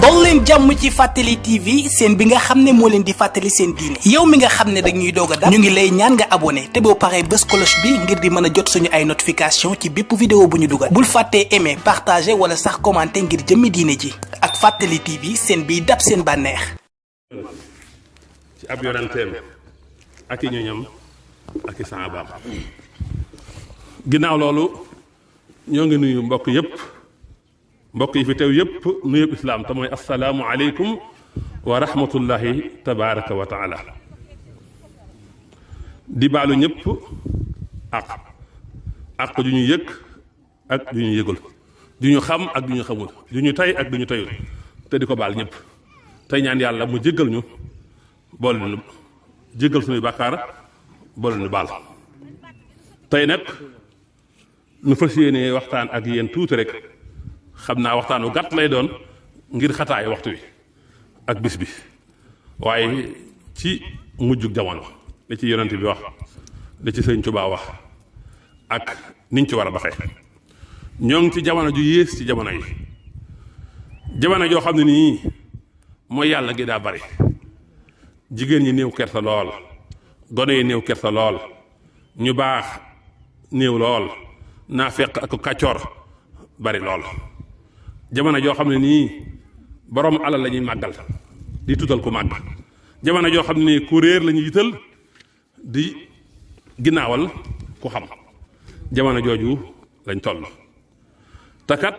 dal leen jàmm ci Fàttali TV seen bi nga xam ne moo leen di fàttali seen diine yow mi nga xam ne dañuy doog a dab ñu ngi lay ñaan nga abonné te boo paree bés cloche bi ngir di mën a jot suñu ay notification ci bépp vidéo bu ñu dugal bul fàttee aimer partager wala sax commenter ngir jëmmi diine ji ak Fàttali TV seen biy dab seen bànneex ci ab yonenteem ak i ñoñam ak i saabaam ginnaaw loolu ñoo ngi nuyu mbokk yi fi teew yépp nuyub islaam te mooy assalaamu aleykum wa rahmatullahi tabaraka wa taala di baalu ñëpp ak ju ñu yëg ak ju ñu yëgul ju ñu xam ak ju ñu xamul ju ñu tay ak du ñu tayul te di ko baal ñëpp tey ñaan yàlla mu jéggal ñu boole nu jéggal suñuy bàkkaar boole nu baal tey nag nu fas yéene waxtaan ak yéen tuuti rek xam naa waxtaan wu gàtt lay doon ngir xataay waxtu wi ak bis bi waaye ci mujjug jamono li ci yonent bi wax li ci Sëñ Tuubaa wax ak niñ ci war a doxee ñoo ngi ci jamono ju yées ci jamono yi jamono joo xam ne nii mooy yàlla gi daa bari jigéen ñi néew kersa lool gone yi néew kersa lool ñu baax néew lool naafeq ak kàccoor bari lool jamono joo xam ne nii borom alal la ñuy màggal di tutal ku màgg jamono joo xam ne nii ku réer la ñuy yital di ginnaawal ku xam jamono jooju lañ toll te kat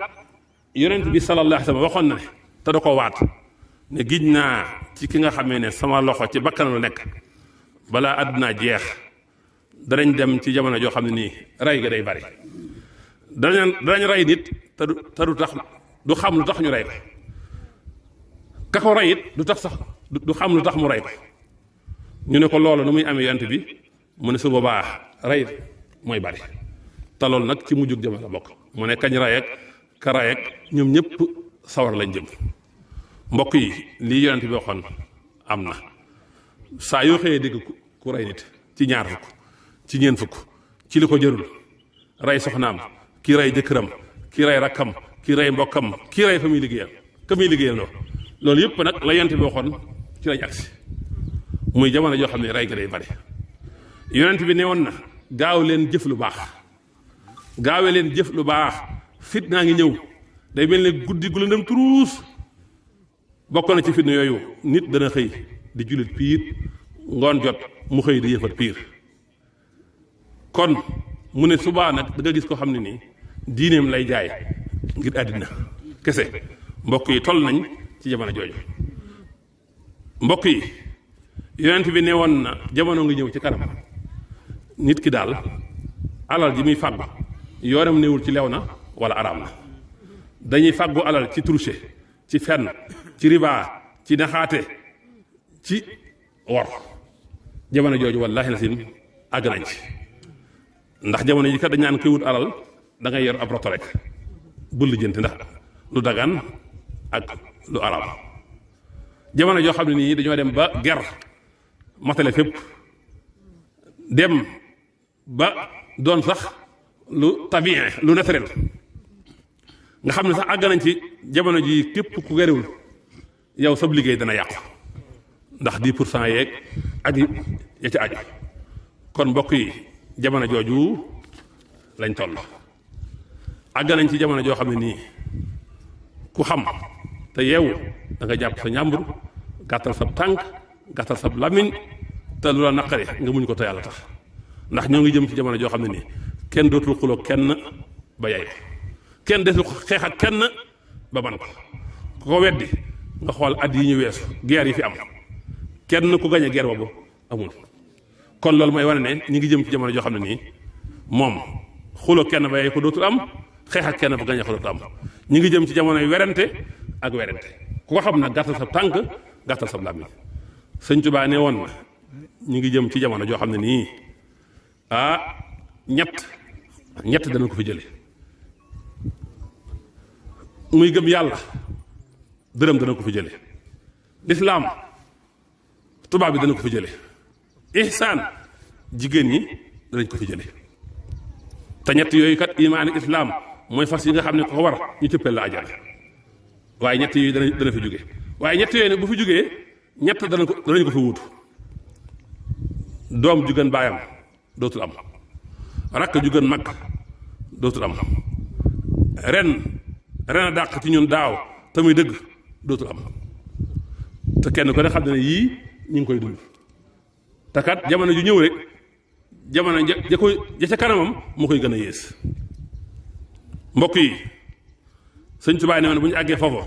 yonent bi sallallahu alayhi wa sallam waxoon na ne te da ko waat ne giñ naa ci ki nga xamee ne sama loxo ci bakkan lu nekk balaa àdduna jeex danañ dem ci jamono joo xam ne nii rey ga day bari danañ rey nit te du tax du xam lu tax ñu rey ko ka ko rey it du tax sax du xam lu tax mu rey ko ñu ne ko loolu nu muy amee yonent bi mu ne su boobaa rey mooy bari te loolu nag ci mujjug jamono la bokk mu ne kañ rey ak ka rey ak ñoom ñëpp sawar lañ jëm mbokk yi lii yonent bi waxoon am na saa yoo xëyee dégg ku rey nit ci ñaar fukk ci ñeent fukk ci li ko jërul rey soxnaam ki rey jëkkëram ki rey rakkam ki rey mbokkam ki rey fa muy liggéeyal ka muy liggéeyal loolu yëpp nag la yonent bi waxoon ci lañ agsi muy jamono joo xam ne rey ga day bari yonent bi ne woon na gaaw leen jëf lu baax gaawe leen jëf lu baax fitnaa ngi ñëw day mel ne guddi gu lëndëm turuus bokk na ci fitna yooyu nit dana xëy di jullit piir ngoon jot mu xëy di yëfat piir kon mu ne subaa nag da nga gis ko xam ne nii diineem lay jaay ngir àddina kese mbokk yi toll nañ ci jamono jooju mbokk yi yonent bi ne woon na jamono ngi ñëw ci kanam nit ki daal alal ji muy fàggu yoonam néewul ci lew na wala araam na dañuy fàggu alal ci truche ci fenn ci riba ci naxaate ci wor jamono jooju wallaahi la sin àgg nañ ci ndax jamono yi kat dañ naan koy wut alal da ngay yor ab roto rek bul lijjanti ndax lu dagan ak lu araam jamono joo xam ne nii dañoo dem ba ger matale fépp dem ba doon sax lu tabien lu naturel nga xam ne sax àgg nañ ci jamono ji képp ku gerewul yow sab liggéey dana yàqu ndax 10% yeeg ak ya ci aju kon mbokk yi jamono jooju lañ toll àgg nañ ci jamono joo xam ne nii ku xam te yeewu da nga jàpp sa ñàmbur gàttal sab tànk gàttal sab làmmiñ te lu la naqari nga muñ ko te yàlla tax ndax ñoo ngi jëm ci jamono joo xam ne nii kenn dootul xuloo kenn ba yay kenn desul xeex ak kenn ba man ko ku ko weddi nga xool at yi ñu weesu guerre yi fi am kenn ku gañe guerre boobu amul kon loolu mooy wane ne ñi ngi jëm ci jamono joo xam ne nii moom xuloo kenn ba yay ko dootul am xeex ak kenn ba gañe ko dootul am ñi ngi jëm ci jamono yu werante ak werante ku ko xam nag gàttal sa tànk gàttal sa làmmiñ Sëñ Tuubaa ne woon na ñi ngi jëm ci jamono joo xam ne nii ñett dana ko fi jële muy gëm yàlla dërëm dana ko fi jële lislaam tubaab bi dana ko fi jële ihsaan jigéen ñi danañ ko fi jële te ñett yooyu kat imaan ak islaam mooy fas yi nga xam ne ko war ñu cëppeel la ajal waaye ñett yi dana fi jóge waaye ñett yooyu nag bu fi jógee ñett danañ ko fi wuutu doom ju gën baayam dootul am rakk ju gën mag dootul am ren a dàq ci ñun daaw te muy dëgg dootul am te kenn ko ne xam ne yii ñu ngi koy dund te kat jamono ju ñëw rek jamono ja ca kanamam moo koy gën a yées mbokk yi sëñ Tuubaa ne woon bu ñu àggee foofu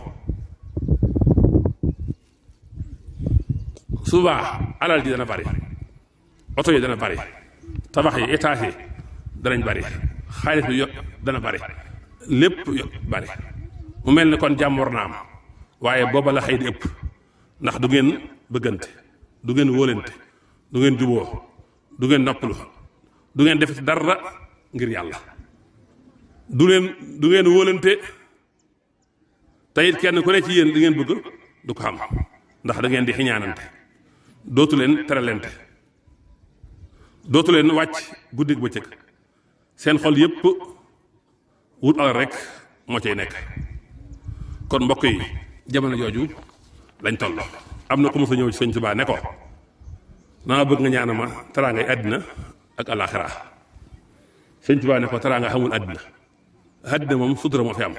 subaa alal ji dana bari oto yi dana bari tabax yi étage yi danañ bari xaalis bi dana bari lépp bari mu mel ni kon jàmm war na am waaye booba la xëy di ëpp ndax du ngeen bëggante du ngeen wóolante du ngeen juboo du ngeen noppalu du ngeen def ci dara ngir yàlla du ngeen wóolante te it kenn ku ne ci yéen di ngeen bëgg du ko xam ndax da ngeen di xiñaanante dootu leen teralente dootu leen wàcc guddig bëccëg seen xol yépp wut alal rek moo cay nekk kon mbokk yi jamono jooju lañ toll am na ku mos a ñëw ci sëñ Tuubaa ne ko naa bëgg nga ñaana ma teraangay àddina ak alaaxira sëñ Tuubaa ne ko teraanga xamul àddina moom sutura moo fi am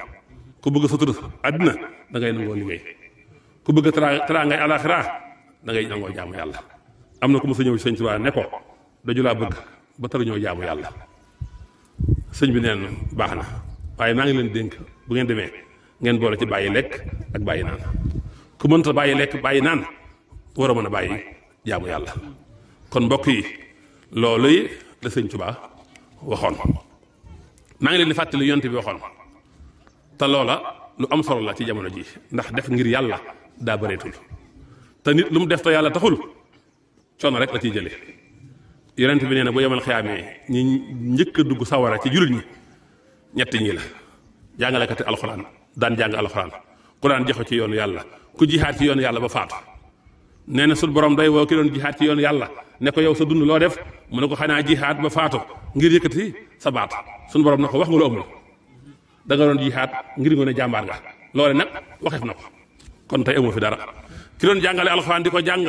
ku bëgg sutura àddina da ngay nangoo liggéey ku bëgg teraangay alaaxira da ngay nangoo jaamu yàlla am na ku mos a ñëw ci sëñ Tuubaa ne ko daju laa bëgg ba tara ñoo jaamu yàlla sëñ bi neen baax na waaye maa ngi leen dénk bu ngeen demee ngeen boole ci bàyyi lekk ak bàyyi naan ku mënta bàyyi lekk bàyyi naan war a mën a bàyyi jaamu yàlla kon mbokk yi loolu yi la sëñ Tuubaa waxoon maa ngi leen di fàttali yonte bi waxoon te loola lu am solo la ci jamono ji ndax def ngir yàlla daa bëreetul te nit lu mu def te yàlla taxul coono rek la ciy jële yonent bi nee na bu yemal xiyaamee ñi njëkk a dugg sawara ci jullit ñi ñett ñii la jàngalekati alxuraan daan jàng alxuraan ku daan joxe ci yoonu yàlla ku jihaat ci yoonu yàlla ba faatu nee na suñu borom day woo ki doon jihaat ci yoonu yàlla ne ko yow sa dund loo def mu ne ko xanaa jihaat ba faatu ngir yëkkati sa baat suñu borom ne ko wax nga lu amul da nga doon jihaat ngir nga ne jàmbaar nga loole nag waxeef na ko kon tey amoo fi dara ki doon jàngale alxuraan di ko jàng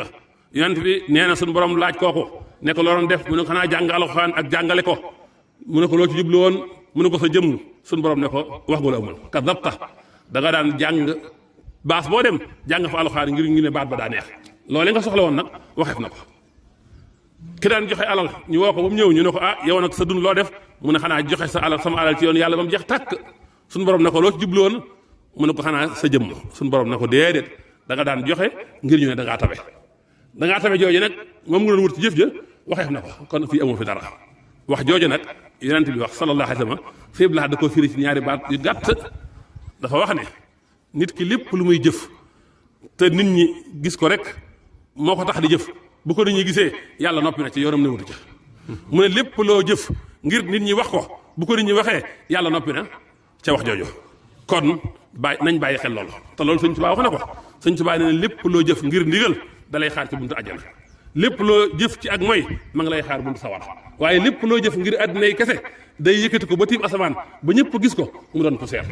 yonent bi nee na suñu borom laaj kooku ne ko loo doon def mu ne ko xanaa jàng alxuraan ak jàngale ko mu ne ko loo ci jublu woon mu ne ko sa jëmm suñu borom ne ko wax nga lu amul kadabta da nga daan jàng baas boo dem jàng fa alxuraan ngir ngi ne baat ba daa neex loolee nga soxla woon nag waxeef na ko ki daan joxe alal ñu woo ko ba mu ñëw ñu ne ko ah yow nag sa dund loo def mu ne xanaa joxe sa alal sama alal ci yoon yàlla ba mu jeex tàkk suñu borom ne ko loo ci jublu woon mu ne ko xanaa sa jëmm suñu borom ne ko déedéet da nga daan joxe ngir ñu ne da ngaa tabe jooju nag moom nga doon wut ci jëf ja waxeef na ko kon fii amoo fi dara wax jooju nag yonent bi wax sallallahu alayhi wa sallam fi Ibrahima da koo firi ci ñaari baat yu gàtt dafa wax ne nit ki lépp lu muy jëf te nit ñi gis ko rek moo ko tax di jëf bu ko nit ñi gisee yàlla noppi na ci yoonam ne wutu ca mu ne lépp loo jëf ngir nit ñi wax ko bu ko nit ñi waxee yàlla noppi na ca wax jooju kon nañ bàyyi xel loolu te loolu sëñ Tuubaa wax na ko sëñ Tuubaa nee na lépp loo jëf ngir ndigal da lay xaar ci buntu àjjana lépp loo jëf ci ak mooy ma ngi lay xaar buntu sawar waaye lépp loo jëf ngir àddina yi kese day yëkkati ko ba tiim asamaan ba ñëpp gis ko mu doon poussière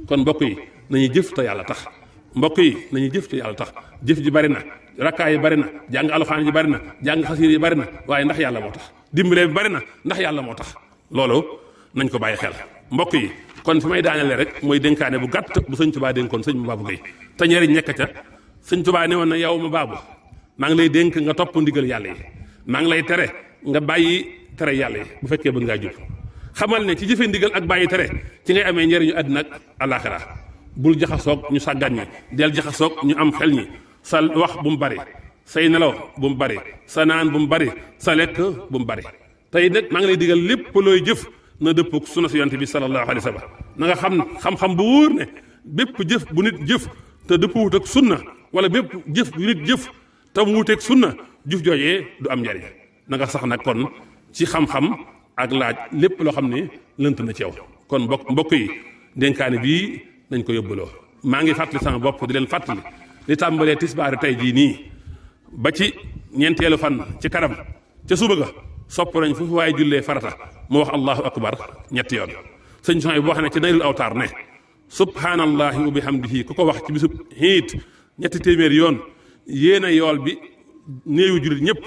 kon mbokk yi nañuy jëf te yàlla tax mbokk yi nañuy jëf te yàlla tax jëf ji bari na rakkaa yi bari na jàng alxuraan yi bari na jàng xasiir yi bari na waaye ndax yàlla moo tax dimbalee bi bari na ndax yàlla moo tax loolu nañ ko bàyyi xel mbokk yi kon fi may daanele rek mooy dénkaane bu gàtt bu sëñ Tuubaa dénkoon sëñ Mababou Gueye te ñeeriñ nekk ca sëñ Tuubaa ne woon na yow Mababou maa ngi lay dénk nga topp ndigal yàlla yi maa ngi lay tere nga bàyyi tere yàlla yi bu fekkee bëgg ngaa jub xamal ne ci jëfe ndigal ak bàyyi tere ci ngay amee njëriñu àddina ak àllaaxira bul jaxasoog ñu sàggan ñi del jaxasoog ñu am xel ñi sa wax bu mu bari say nelaw bu mu bari sa naan bu mu bari sa lekk bu mu bari tey nag maa ngi lay digal lépp looy jëf na dëppoo sunna si yonent bi sallallahu alayhi wa sallam na nga xam-xam bu wóor ne bépp jëf bu nit jëf te dëppwut ak sunna wala bépp jëf bu nit jëf te mu wuteeg sunna jëf joojee du am njariñ na nga sax nag kon ci xam-xam ak laaj lépp loo xam ne lënt na ci yow kon mbokk yi dénkaane bii nañ ko yóbbaloo maa ngi fàttali sama bopp di leen fàttali li tàmbalee tisbaari tey jii nii ba ci ñeenteelu fan ci kanam ca suba ga sopp nañ fu waaye jullee farata mu wax allahu akbar ñetti yoon sëñ son yi boo xam ne ci naylul awtaar ne subhanallahi wa bihamdihi ku ko wax ci bisub xiit ñetti téeméer yoon yéena yool bi néewu jullit ñëpp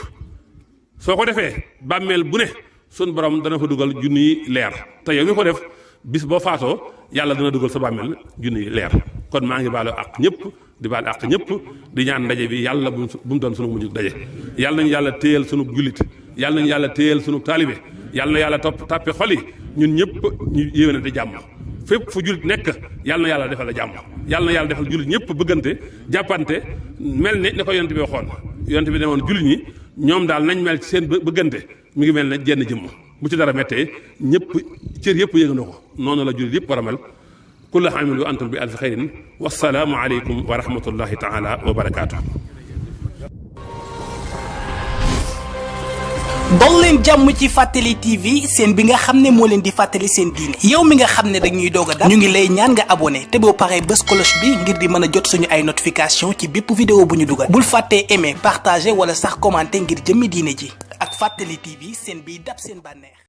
soo ko defee bàmmeel bu ne sun borom dana fa dugal junniy leer te yow mi ko def bis boo faatoo yàlla dana dugal sa bàmmeel junniy leer kon maa ngi baalu àq ñëpp di baal àq ñëpp di ñaan ndaje bi yàlla bu mu doon sunu mujj daje yàlla nañu yàlla téyal sunu jullit yàlla nañu yàlla téyal sunu taalibe yàlla na yàlla tàppe xol yi ñun ñëpp ñu yéwénante jàmm fépp fu jullit nekk yàlla na yàlla defal la jàmm yàlla na yàlla defal jullit ñëpp bëggante jàppante mel ni ko yonent bi waxoon yonent bi ne woon jullit ñi ñoom daal nañ mel ci seen bëggante mi ngi mel ne jenn jëmm bu ci dara mettee ñëpp cër yëpp yëgandoo ko noonu la jullit yëpp war a mel kullu aamin wa antum bi alfi xayrin wassalaamu aleykum wa rahmatullahi taala wa barakaatu. dal leen jàmm ci Fàttali TV seen bi nga xam ne moo leen di fàttali seen diine yow mi nga xam ne dañuy doog a dab ñu ngi lay ñaan nga abonné te boo paree bës cloche bi ngir di mën a jot suñu ay notification ci bépp vidéo bu ñu dugal bul fàttee aimer partager wala sax commenter ngir jëmmi diine ji ak Fàttali TV seen biy dab seen bànneex